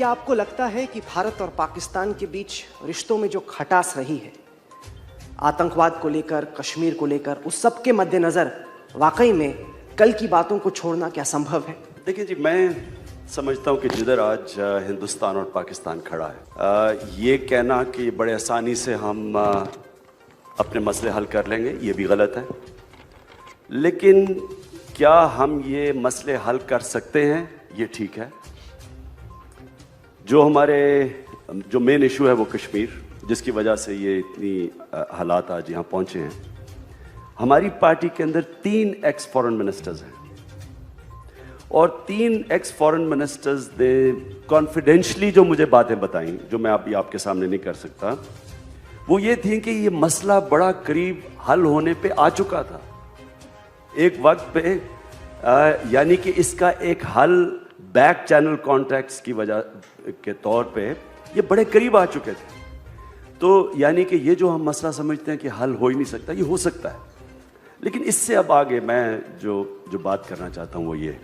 क्या आपको लगता है कि भारत और पाकिस्तान के बीच रिश्तों में जो खटास रही है, आतंकवाद को लेकर, कश्मीर को लेकर, उस सब के मद्देनजर वाकई में कल की बातों को छोड़ना क्या संभव है? देखिए जी, मैं समझता हूँ कि जिधर आज हिंदुस्तान और पाकिस्तान खड़ा है, ये कहना कि बड़े आसानी से हम अपने मसले हल कर लेंगे, ये भी गलत है। लेकिन क्या हम ये मसले हल कर सकते हैं, ये ठीक है। जो मेन इशू है वो कश्मीर, जिसकी वजह से ये इतनी हालात आज यहाँ पहुँचे हैं। हमारी पार्टी के अंदर 3 एक्स फॉरेन मिनिस्टर्स हैं और 3 एक्स फॉरेन मिनिस्टर्स ने कॉन्फिडेंशली जो मुझे बातें बताई, जो मैं अभी आपके सामने नहीं कर सकता, वो ये थी कि ये मसला बड़ा करीब हल होने पे आ चुका था एक वक्त पे, यानी कि इसका एक हल बैक चैनल कॉन्टैक्ट्स की वजह के तौर पे ये बड़े करीब आ चुके थे। तो यानी कि ये जो हम मसला समझते हैं कि हल हो ही नहीं सकता, ये हो सकता है। लेकिन इससे अब आगे मैं जो बात करना चाहता हूँ वो ये,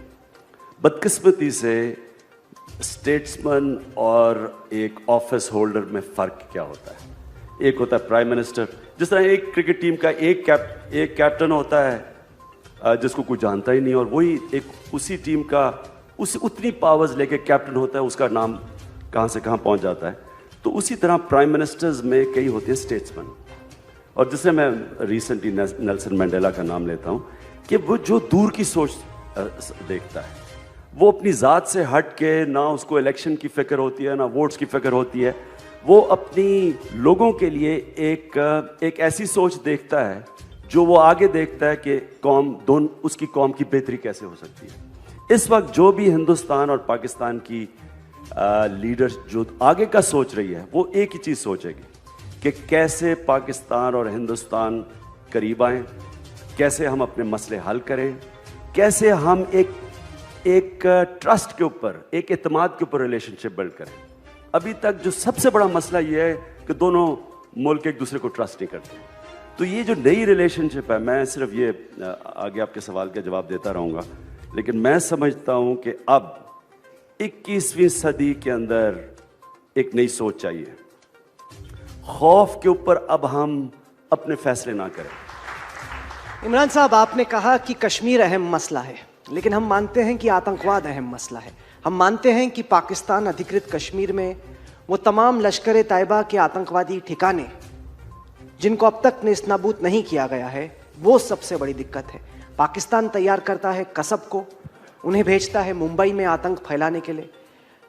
बदकिस्मती से स्टेट्समैन और एक ऑफिस होल्डर में फ़र्क क्या होता है। एक होता है प्राइम मिनिस्टर, जिस तरह एक क्रिकेट टीम का एक कैप्टन होता है जिसको कोई जानता ही नहीं, और वही एक उसी टीम का उतनी पावर्स लेके कैप्टन होता है, उसका नाम कहाँ से कहाँ पहुँच जाता है। तो उसी तरह प्राइम मिनिस्टर्स में कई होते हैं स्टेट्समैन, और जिससे मैं रिसेंटली नेल्सन मंडेला का नाम लेता हूँ कि वो जो दूर की सोच देखता है, वो अपनी ज़ात से हट के, ना उसको इलेक्शन की फ़िक्र होती है ना वोट्स की फ़िक्र होती है, वो अपनी लोगों के लिए एक ऐसी सोच देखता है जो वो आगे देखता है कि उसकी कौम की बेहतरी कैसे हो सकती है। इस वक्त जो भी हिंदुस्तान और पाकिस्तान की लीडर्स जो आगे का सोच रही है, वो एक ही चीज़ सोचेगी कि कैसे पाकिस्तान और हिंदुस्तान करीब आएँ, कैसे हम अपने मसले हल करें, कैसे हम एक ट्रस्ट के ऊपर, एक एतमाद के ऊपर रिलेशनशिप बिल्ड करें। अभी तक जो सबसे बड़ा मसला ये है कि दोनों मुल्क एक दूसरे को ट्रस्ट नहीं करते। तो ये जो नई रिलेशनशिप है, मैं सिर्फ ये आगे आपके सवाल का जवाब देता रहूँगा, लेकिन मैं समझता हूँ कि अब 21वीं सदी के अंदर एक नई सोच चाहिए। खौफ के ऊपर अब हम अपने फैसले ना करें। इमरान साहब, आपने कहा कि कश्मीर अहम मसला है, लेकिन हम मानते हैं कि आतंकवाद अहम मसला है। हम मानते हैं कि पाकिस्तान अधिकृत कश्मीर में वो तमाम लश्कर तैयबा के आतंकवादी ठिकाने जिनको अब तक नेस्तनाबूद नहीं किया गया है, वो सबसे बड़ी दिक्कत है। पाकिस्तान तैयार करता है कसब को, उन्हें भेजता है मुंबई में आतंक फैलाने के लिए।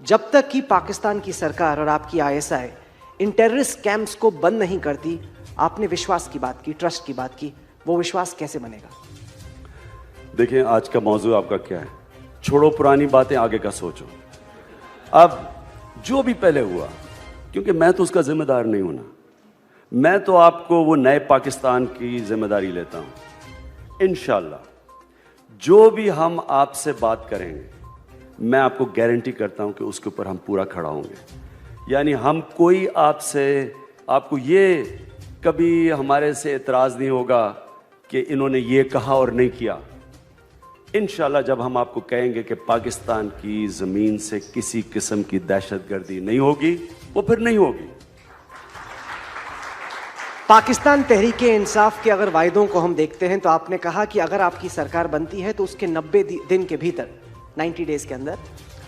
जब तक कि पाकिस्तान की सरकार और आपकी ISI इन टेररिस्ट कैंप्स को बंद नहीं करती, आपने विश्वास की बात की, ट्रस्ट की बात की, वो विश्वास कैसे बनेगा? देखिए, आज का मौजू आपका क्या है? छोड़ो पुरानी बातें, आगे का सोचो। अब जो भी पहले हुआ, क्योंकि मैं तो उसका जिम्मेदार नहीं हूं ना, मैं तो आपको वो नए पाकिस्तान की जिम्मेदारी लेता हूं। इंशाल्लाह जो भी हम आपसे बात करेंगे, मैं आपको गारंटी करता हूं कि उसके ऊपर हम पूरा खड़ा होंगे। यानी हम कोई आपको ये कभी हमारे से एतराज़ नहीं होगा कि इन्होंने ये कहा और नहीं किया। इंशाल्लाह जब हम आपको कहेंगे कि पाकिस्तान की ज़मीन से किसी किस्म की दहशतगर्दी नहीं होगी, वो फिर नहीं होगी। पाकिस्तान तहरीके इंसाफ के अगर वायदों को हम देखते हैं, तो आपने कहा कि अगर आपकी सरकार बनती है तो उसके 90 दिन के भीतर, 90 डेज के अंदर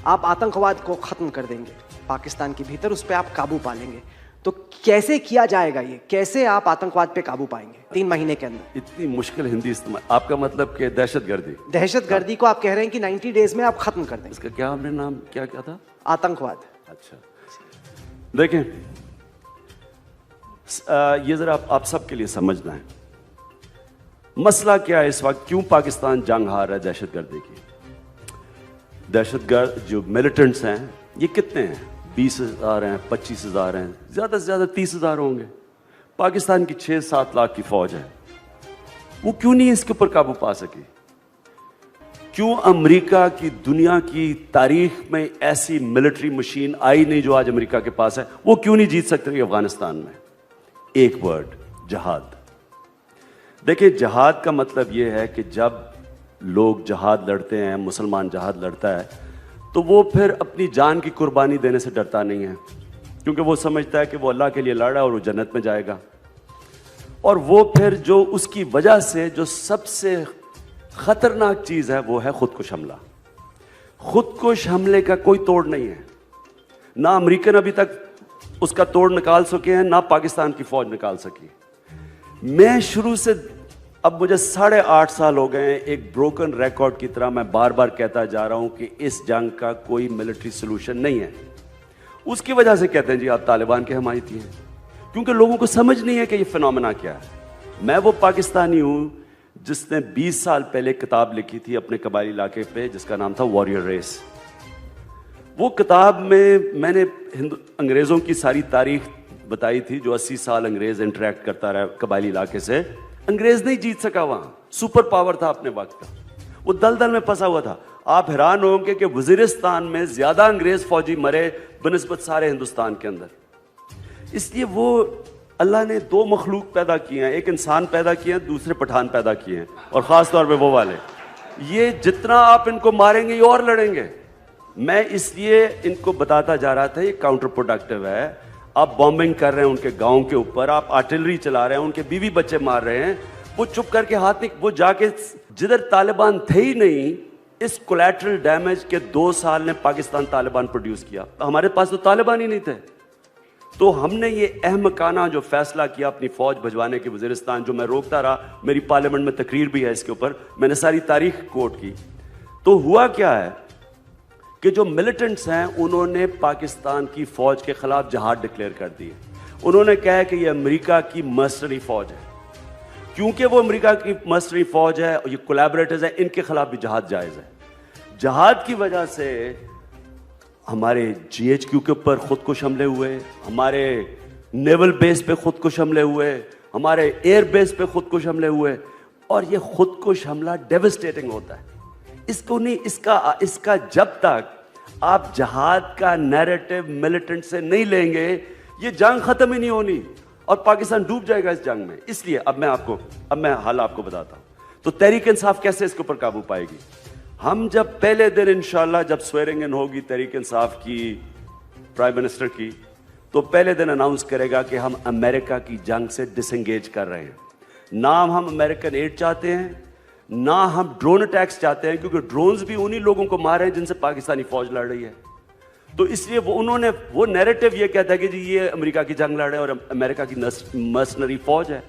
आप आतंकवाद को ख़त्म कर देंगे। पाकिस्तान के भीतर उस पर आप काबू पा लेंगे। तो कैसे किया जाएगा ये? कैसे आप आतंकवाद पे काबू पाएंगे 3 महीने के अंदर? इतनी मुश्किल हिंदी इस्तेमाल, आपका मतलब कि दहशतगर्दी को आप कह रहे हैं कि 90 डेज में आप खत्म कर देंगे। इसका क्या हमने नाम क्या था? आतंकवाद। अच्छा, देखें, ये जरा आप सबके लिए समझना है मसला क्या है इस वक्त, क्यों पाकिस्तान जंग हार रहा है दहशतगर्दी की। दहशतगर्द जो मिलिटेंट्स हैं, ये कितने हैं? 20,000 हैं, 25,000 हैं, ज़्यादा से ज़्यादा 30,000 होंगे। पाकिस्तान की 6-7 लाख की फौज है, वो क्यों नहीं इसके ऊपर काबू पा सकी? क्यों अमेरिका की, दुनिया की तारीख में ऐसी मिलिट्री मशीन आई नहीं जो आज अमेरिका के पास है? वो क्यों नहीं जीत सकते अफगानिस्तान में? एक वर्ड, जहाद। देखिए, जहाद का मतलब यह है कि जब लोग जहाद लड़ते हैं, मुसलमान जहाद लड़ता है, तो वो फिर अपनी जान की कुर्बानी देने से डरता नहीं है, क्योंकि वो समझता है कि वो अल्लाह के लिए लड़ रहा है और वो जन्नत में जाएगा। और वो फिर जो उसकी वजह से जो सबसे खतरनाक चीज है वो है खुदकुश हमला। खुदकुश हमले का कोई तोड़ नहीं है, ना अमेरिकन अभी तक उसका तोड़ निकाल सके हैं, ना पाकिस्तान की फौज निकाल सकी। मैं शुरू से, अब मुझे 8.5 साल हो गए हैं, एक ब्रोकन रिकॉर्ड की तरह मैं बार बार कहता जा रहा हूं कि इस जंग का कोई मिलिट्री सोल्यूशन नहीं है। उसकी वजह से कहते हैं जी आप तालिबान के हमायती हैं, क्योंकि लोगों को समझ नहीं है कि ये फिनोमेना क्या है। मैं वो पाकिस्तानी हूं जिसने 20 साल पहले किताब लिखी थी अपने कबायली इलाके पे, जिसका नाम था वॉरियर रेस। वो किताब में मैंने अंग्रेज़ों की सारी तारीख बताई थी, जो 80 साल अंग्रेज़ इंटरेक्ट करता रहा कबायली इलाके से। अंग्रेज़ नहीं जीत सका, वहाँ सुपर पावर था अपने वक्त का, वो दलदल में फंसा हुआ था। आप हैरान होंगे कि वज़ीरिस्तान में ज़्यादा अंग्रेज़ फौजी मरे बनिस्बत सारे हिंदुस्तान के अंदर। इसलिए वो अल्लाह ने 2 मखलूक पैदा किए हैं, एक इंसान पैदा किए हैं, दूसरे पठान पैदा किए हैं, और ख़ास तौर पे वो वाले। ये जितना आप इनको मारेंगे ये और लड़ेंगे। मैं इसलिए इनको बताता जा रहा था ये काउंटर प्रोडक्टिव है। आप बॉम्बिंग कर रहे हैं उनके गांव के ऊपर, आप आर्टिलरी चला रहे हैं, उनके बीवी बच्चे मार रहे हैं, वो चुप करके हाथ नहीं, वो जाके जिधर तालिबान थे ही नहीं, इस कोलैटरल डैमेज के 2 साल ने पाकिस्तान तालिबान प्रोड्यूस किया। हमारे पास तो तालिबान ही नहीं थे। तो हमने ये अहमकाना जो फैसला किया अपनी फौज भिजवाने के वज़ीरिस्तान, जो मैं रोकता रहा, मेरी पार्लियामेंट में तकरीर भी है इसके ऊपर, मैंने सारी तारीख कोट की। तो हुआ क्या है कि जो मिलिटेंट्स हैं उन्होंने पाकिस्तान की फौज के खिलाफ जहाद डिक्लेयर कर दिए। उन्होंने कहा कि ये अमेरिका की मर्सनरी फौज है। क्योंकि वो अमेरिका की मर्सनरी फौज है और ये कोलैबोरेटर्स हैं, इनके खिलाफ भी जहाद जायज़ है। जहाद की वजह से हमारे GHQ के ऊपर खुदकुश हमले हुए, हमारे नेवल बेस पे खुदकुश हमले हुए, हमारे एयर बेस पे खुदकुश हमले हुए। और ये खुदकुश हमला डेविस्टेटिंग होता है। इसको नहीं, इसका जब तक आप जहाद का नैरेटिव मिलिटेंट से नहीं लेंगे, ये जंग खत्म ही नहीं होनी और पाकिस्तान डूब जाएगा इस जंग में। इसलिए अब मैं हाल आपको बताता हूं। तो तहरीक इंसाफ कैसे इसके ऊपर काबू पाएगी? हम जब पहले दिन इंशाल्लाह जब स्वेरिंग इन होगी तहरीक इंसाफ की, प्राइम मिनिस्टर की, तो पहले दिन अनाउंस करेगा कि हम अमेरिका की जंग से डिसएंगेज कर रहे हैं। ना हम अमेरिकन एड चाहते हैं, ना हम ड्रोन अटैक्स चाहते हैं, क्योंकि ड्रोन्स भी उन्हीं लोगों को मार रहे हैं जिनसे पाकिस्तानी फौज लड़ रही है। तो इसलिए उन्होंने वो नैरेटिव ये कहता है कि जी ये अमेरिका की जंग लड़ रहे हैं और अमेरिका की मर्सनरी फौज है।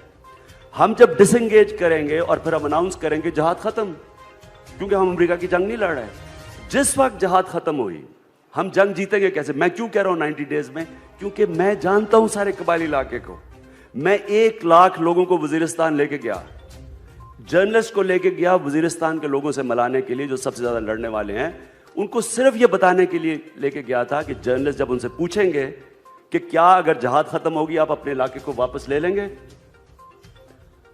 हम जब डिसएंगेज करेंगे और फिर हम अनाउंस करेंगे जहाद खत्म, क्योंकि हम अमेरिका की जंग नहीं लड़ रहे हैं। जिस वक्त जहाद खत्म हुई, हम जंग जीतेंगे कैसे? मैं क्यों कह रहा हूं 90 डेज में? क्योंकि मैं जानता हूं सारे कबायली इलाके को। मैं 1 लाख लोगों को वजीरिस्तान लेके गया, जर्नलिस्ट को लेके गया वजीरिस्तान के लोगों से मिलाने के लिए, जो सबसे ज्यादा लड़ने वाले हैं। उनको सिर्फ ये बताने के लिए लेके गया था कि जर्नलिस्ट जब उनसे पूछेंगे कि क्या अगर जहाद खत्म होगी आप अपने इलाके को वापस ले लेंगे,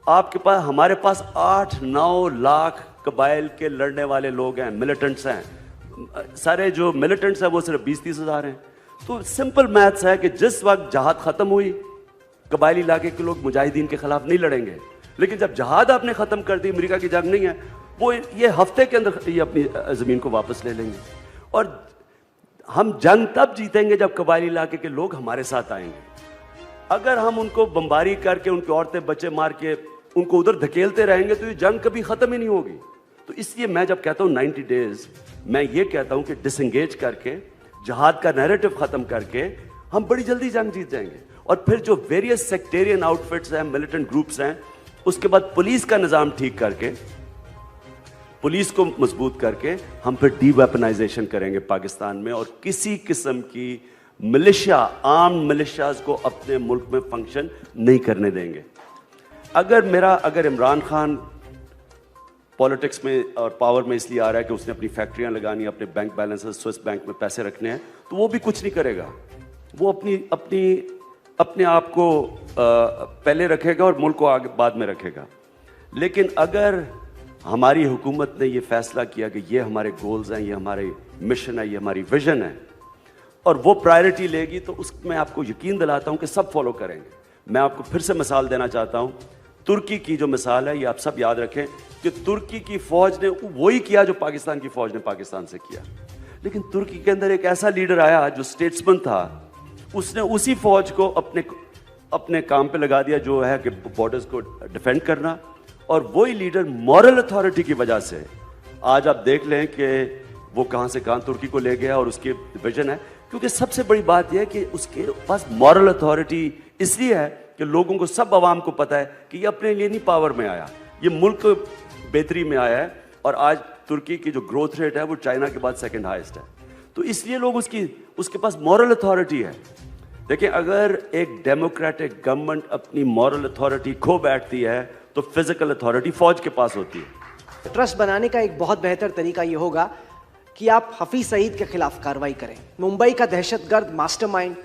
आपके पास, हमारे पास 8-9 लाख कबाइल के लड़ने वाले लोग हैं, मिलिटेंट्स हैं। सारे जो मिलिटेंट्स हैं वो सिर्फ 20-30 हज़ार हैं। तो सिंपल मैथ्स है कि जिस वक्त जहाद खत्म हुई, कबायली इलाके के लोग मुजाहिदीन के खिलाफ नहीं लड़ेंगे। लेकिन जब जहाद आपने खत्म कर दी, अमेरिका की जंग नहीं है, वो ये हफ्ते के अंदर ये अपनी जमीन को वापस ले लेंगे। और हम जंग तब जीतेंगे जब कबायली इलाके के लोग हमारे साथ आएंगे। अगर हम उनको बमबारी करके, उनके औरतें बच्चे मार के उनको उधर धकेलते रहेंगे तो ये जंग कभी खत्म ही नहीं होगी। तो इसलिए मैं जब कहता हूं 90 डेज, मैं ये कहता हूं कि डिसएंगेज करके, जहाद का नैरेटिव खत्म करके हम बड़ी जल्दी जंग जीत जाएंगे। और फिर जो वेरियस सेक्टेरियन आउटफिट्स हैं, मिलिटेंट ग्रुप्स हैं, उसके बाद पुलिस का निजाम ठीक करके, पुलिस को मजबूत करके हम फिर डीवेपनाइजेशन करेंगे पाकिस्तान में, और किसी किस्म की मिलिशिया, आर्म्ड मिलिशियाज को अपने मुल्क में फंक्शन नहीं करने देंगे। अगर इमरान खान पॉलिटिक्स में और पावर में इसलिए आ रहा है कि उसने अपनी फैक्ट्रियां लगानी, अपने बैंक बैलेंसेस स्विस बैंक में पैसे रखने हैं, तो वो भी कुछ नहीं करेगा। वो अपने आप को पहले रखेगा और मुल्क को आगे बाद में रखेगा। लेकिन अगर हमारी हुकूमत ने ये फैसला किया कि ये हमारे गोल्स हैं, ये हमारे मिशन है, ये हमारी विजन है, और वो प्रायोरिटी लेगी, तो उसमें आपको यकीन दिलाता हूं कि सब फॉलो करेंगे। मैं आपको फिर से मिसाल देना चाहता हूं, तुर्की की जो मिसाल है, ये आप सब याद रखें कि तुर्की की फौज ने वही किया जो पाकिस्तान की फौज ने पाकिस्तान से किया। लेकिन तुर्की के अंदर एक ऐसा लीडर आया जो स्टेट्समैन था, उसने उसी फौज को अपने काम पे लगा दिया जो है कि बॉर्डर्स को डिफेंड करना, और वही लीडर मॉरल अथॉरिटी की वजह से आज आप देख लें कि वो कहां से कहां तुर्की को ले गया और उसकी विजन है। क्योंकि सबसे बड़ी बात यह है कि उसके पास मॉरल अथॉरिटी इसलिए है कि लोगों को, सब आवाम को पता है कि ये अपने लिए नहीं पावर में आया, ये मुल्क बेहतरी में आया है, और आज तुर्की की जो ग्रोथ रेट है वो चाइना के बाद सेकंड हाईएस्ट है। तो इसलिए लोग उसके पास मॉरल अथॉरिटी है। देखिए, अगर एक डेमोक्रेटिक गवर्नमेंट अपनी मॉरल अथॉरिटी खो बैठती है तो फिजिकल अथॉरिटी फौज के पास होती है। ट्रस्ट बनाने का एक बहुत बेहतर तरीका यह होगा कि आप हफीज सईद के खिलाफ कार्रवाई करें। मुंबई का दहशतगर्द मास्टरमाइंड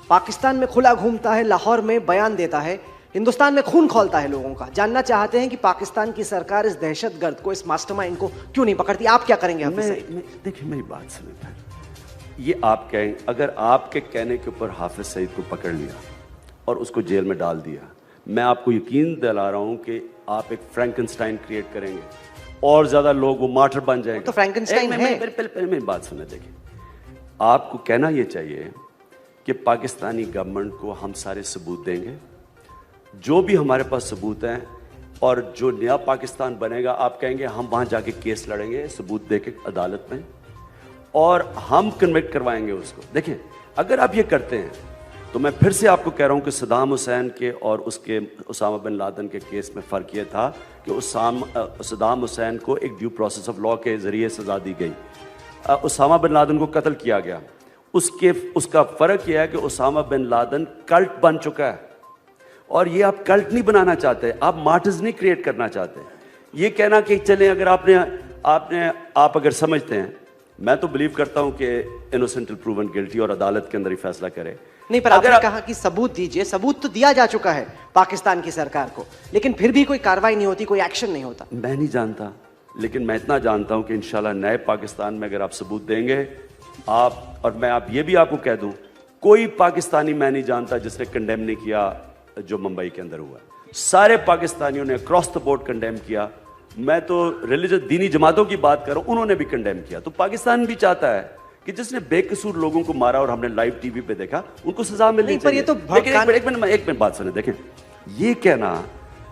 पाकिस्तान में खुला घूमता है, लाहौर में बयान देता है, हिंदुस्तान में खून खौलता है लोगों का। जानना चाहते हैं कि पाकिस्तान की सरकार इस दहशतगर्द को, इस मास्टरमाइंड को क्यों नहीं पकड़ती? आप क्या करेंगे हफीज सईद? देखिए, मेरी बात सुनिए, ये आप कहें, अगर आपके कहने के ऊपर हाफिज सईद को पकड़ लिया और उसको जेल में डाल दिया, मैं आपको यकीन दिला रहा हूं कि आप एक फ्रैंकनस्टाइन क्रिएट करेंगे और ज्यादा लोग वो मार्टर बन जाएंगे। तो फ्रैंकनस्टाइन है। पहले मेरी बात सुने। देखिए, आपको कहना यह चाहिए कि पाकिस्तानी गवर्नमेंट को हम सारे सबूत देंगे, जो भी हमारे पास सबूत हैं, और जो नया पाकिस्तान बनेगा आप कहेंगे हम वहां जाके केस लड़ेंगे सबूत देके अदालत में, और हम कन्विक्ट करवाएंगे उसको। देखिए, अगर आप ये करते हैं तो मैं फिर से आपको कह रहा हूं कि सद्दाम हुसैन के और उसके उसामा बिन लादेन के केस में फ़र्क यह था कि सद्दाम हुसैन को एक ड्यू प्रोसेस ऑफ लॉ के ज़रिए सज़ा दी गई, उसामा बिन लादेन को कत्ल किया गया। उसका फ़र्क यह है कि उसामा बिन लादेन कल्ट बन चुका है, और ये आप कल्ट नहीं बनाना चाहते, आप मार्टर्स नहीं क्रिएट करना चाहते। ये कहना कि चलें, अगर आप अगर समझते हैं, मैं तो बिलीव करता हूं कि इनोसेंट टिल प्रूवन गिल्टी और अदालत के अंदर ही फैसला करे। नहीं, पर आपने कहा कि सबूत दीजिए। सबूत तो दिया जा चुका है पाकिस्तान की सरकार को, लेकिन फिर भी कोई कार्रवाई नहीं होती, कोई एक्शन नहीं होता। मैं नहीं जानता, लेकिन मैं इतना जानता हूं कि इंशाल्लाह नए पाकिस्तान में अगर आप सबूत देंगे आप, और मैं ये भी आपको कह दूं, कोई पाकिस्तानी मैं नहीं जानता जिसने कंडेम नहीं किया जो मुंबई के अंदर हुआ। सारे पाकिस्तानियों ने अक्रॉस द बोर्ड कंडेम किया। मैं तो रिलीजियस दीनी जमातों की बात कर रहा हूं, उन्होंने भी कंडेम किया। तो पाकिस्तान भी चाहता है कि जिसने बेकसूर लोगों को मारा और हमने लाइव टीवी पे देखा, उनको सजा मिलनी चाहिए। पर ये तो एक मिनट बात सुने। देखें, ये कहना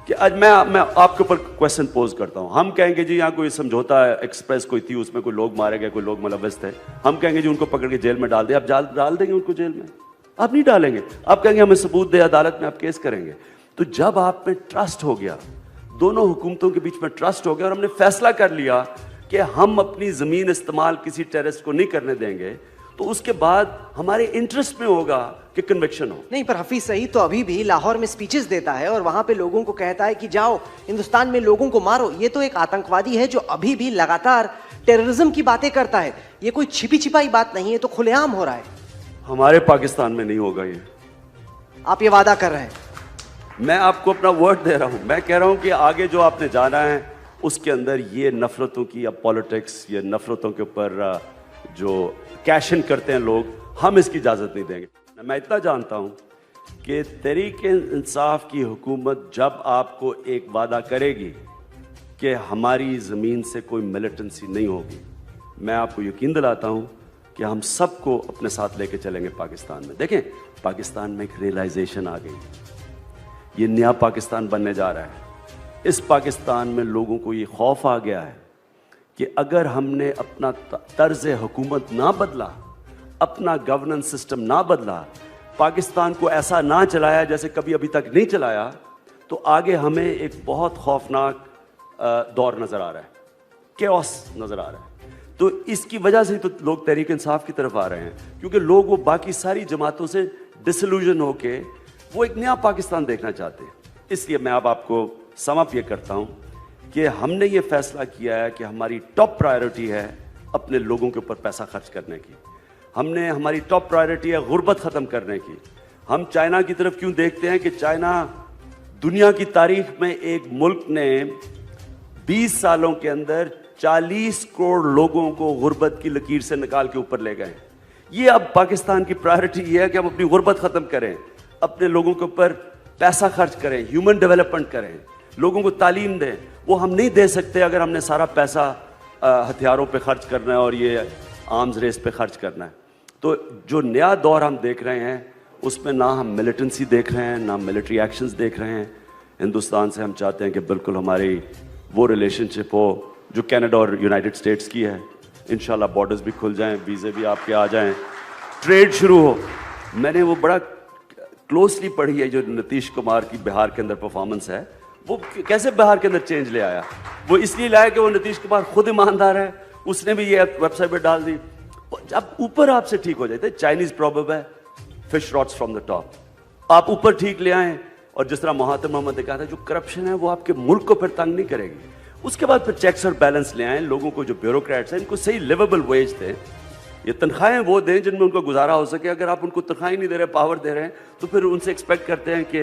कि आज मैं आपके ऊपर क्वेश्चन पोज करता हूं, हम कहेंगे जी यहाँ कोई समझौता एक्सप्रेस कोई थी, उसमें कोई लोग मारे गए, कोई लोग मुलव्वस थे, हम कहेंगे जी उनको पकड़ के जेल में डाल दे। आप डाल देंगे उनको जेल में? आप नहीं डालेंगे। आप कहेंगे हमें सबूत दे, अदालत में आप केस करेंगे। तो जब आप में ट्रस्ट हो गया, दोनों हुकूमतों के बीच में ट्रस्ट हो गया, और हमने फैसला कर लिया कि हम अपनी जमीन इस्तेमाल किसी टेररिस्ट को नहीं करने देंगे, तो उसके बाद हमारे इंटरेस्ट में होगा कि कन्विक्शन हो। नहीं, पर हफीज सईद तो अभी भी लाहौर में स्पीचेस देता है और वहां पे लोगों को कहता है कि जाओ हिंदुस्तान में लोगों को मारो। ये तो एक आतंकवादी है जो अभी भी लगातार टेररिज्म की बातें करता है। ये कोई छिपी छिपाई बात नहीं है, तो खुलेआम हो रहा है। हमारे पाकिस्तान में नहीं होगा ये, आप ये वादा कर रहे हैं? मैं आपको अपना वर्ड दे रहा हूं। मैं कह रहा हूं कि आगे जो आपने जाना है उसके अंदर ये नफरतों की या पॉलिटिक्स, ये नफरतों के ऊपर जो कैश इन करते हैं लोग, हम इसकी इजाजत नहीं देंगे। मैं इतना जानता हूं कि तहरीक इंसाफ की हुकूमत जब आपको एक वादा करेगी कि हमारी जमीन से कोई मिलिटेंसी नहीं होगी, मैं आपको यकीन दिलाता हूं कि हम सबको अपने साथ लेके चलेंगे पाकिस्तान में। देखें, पाकिस्तान में एक रियलाइजेशन आ गई, ये नया पाकिस्तान बनने जा रहा है। इस पाकिस्तान में लोगों को ये खौफ आ गया है कि अगर हमने अपना तर्ज हुकूमत ना बदला, अपना गवर्नेंस सिस्टम ना बदला, पाकिस्तान को ऐसा ना चलाया जैसे कभी अभी तक नहीं चलाया, तो आगे हमें एक बहुत खौफनाक दौर नजर आ रहा है, केओस नजर आ रहा है। तो इसकी वजह से तो लोग तहरीक इंसाफ की तरफ आ रहे हैं, क्योंकि लोग वो बाकी सारी जमातों से डिसल्यूजन होके वो एक नया पाकिस्तान देखना चाहते हैं। इसलिए मैं अब आपको समअप ये करता हूं कि हमने ये फैसला किया है कि हमारी टॉप प्रायोरिटी है अपने लोगों के ऊपर पैसा खर्च करने की। हमारी टॉप प्रायोरिटी है गुर्बत ख़त्म करने की। हम चाइना की तरफ क्यों देखते हैं कि चाइना दुनिया की तारीख में एक मुल्क ने 20 सालों के अंदर 40 करोड़ लोगों को गुर्बत की लकीर से निकाल के ऊपर ले गए। ये अब पाकिस्तान की प्रायोरिटी ये है कि हम अपनी गुर्बत ख़त्म करें, अपने लोगों के ऊपर पैसा खर्च करें, ह्यूमन डेवलपमेंट करें, लोगों को तालीम दें। वो हम नहीं दे सकते अगर हमने सारा पैसा हथियारों पे खर्च करना है और ये आर्म्स रेस पे खर्च करना है। तो जो नया दौर हम देख रहे हैं उसमें ना हम मिलिटेंसी देख रहे हैं, ना मिलिट्री एक्शंस देख रहे हैं। हिंदुस्तान से हम चाहते हैं कि बिल्कुल हमारी वो रिलेशनशिप हो जो कनाडा और यूनाइटेड स्टेट्स की है। इंशाल्लाह बॉर्डर्स भी खुल जाएं, वीज़े भी आपके आ जाएं, ट्रेड शुरू हो। मैंने वो बड़ा क्लोजली पढ़ी है जो नीतीश कुमार की बिहार के अंदर परफॉर्मेंस है। वो कैसे बिहार के अंदर चेंज ले आया? वो इसलिए लाया कि वो नीतीश कुमार खुद ईमानदार है, उसने भी ये वेबसाइट पर डाल दी। जब ऊपर आपसे ठीक हो जाते, चाइनीज प्रॉवर्ब है fish rots from the top, आप ऊपर ठीक ले आए। और जिस तरह महात्मा मोहम्मद ने कहा था, जो करप्शन है वो आपके मुल्क को फिर तंग नहीं करेगी। उसके बाद फिर चेक्स और बैलेंस ले आए, लोगों को जो ब्यूरोक्रेट्स हैं इनको सही लिवेबल वेज दें, ये तनख्वाहें वो दें जिनमें उनको गुजारा हो सके। अगर आप उनको तनख्वाहें नहीं दे रहे, पावर दे रहे हैं, तो फिर उनसे एक्सपेक्ट करते हैं कि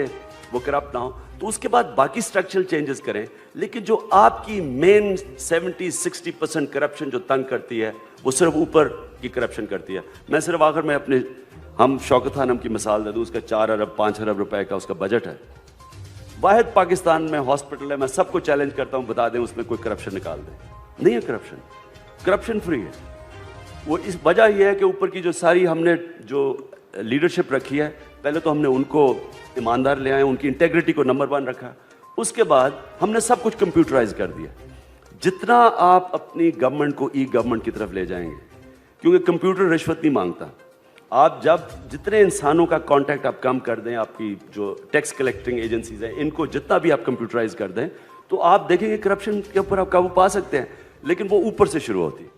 वो करप्ट ना हो। तो उसके बाद बाकी स्ट्रक्चरल चेंजेस करें, लेकिन जो आपकी मेन 70-60% करप्शन जो तंग करती है वो सिर्फ ऊपर की करप्शन करती है। मैं सिर्फ आखिर में अपने हम शौकत खानम की मिसाल दे दूँ, उसका 4 अरब 5 अरब रुपए का उसका बजट है। वाहिद पाकिस्तान में हॉस्पिटल है, मैं सबको चैलेंज करता हूँ बता दें उसमें कोई करप्शन निकाल दें। नहीं है करप्शन, करप्शन फ्री है। वो इस वजह यह है कि ऊपर की जो सारी हमने जो लीडरशिप रखी है, पहले तो हमने उनको ईमानदार ले आए, उनकी इंटेग्रिटी को नंबर 1 रखा। उसके बाद हमने सब कुछ कंप्यूटराइज कर दिया। जितना आप अपनी गवर्नमेंट को ई गवर्नमेंट की तरफ ले जाएंगे, क्योंकि कंप्यूटर रिश्वत नहीं मांगता, आप जब जितने इंसानों का कांटेक्ट आप कम कर दें, आपकी जो टैक्स कलेक्टिंग एजेंसीज हैं इनको जितना भी आप कंप्यूटराइज कर दें, तो आप देखेंगे करप्शन के ऊपर आप काबू पा सकते हैं। लेकिन वो ऊपर से शुरू होती है।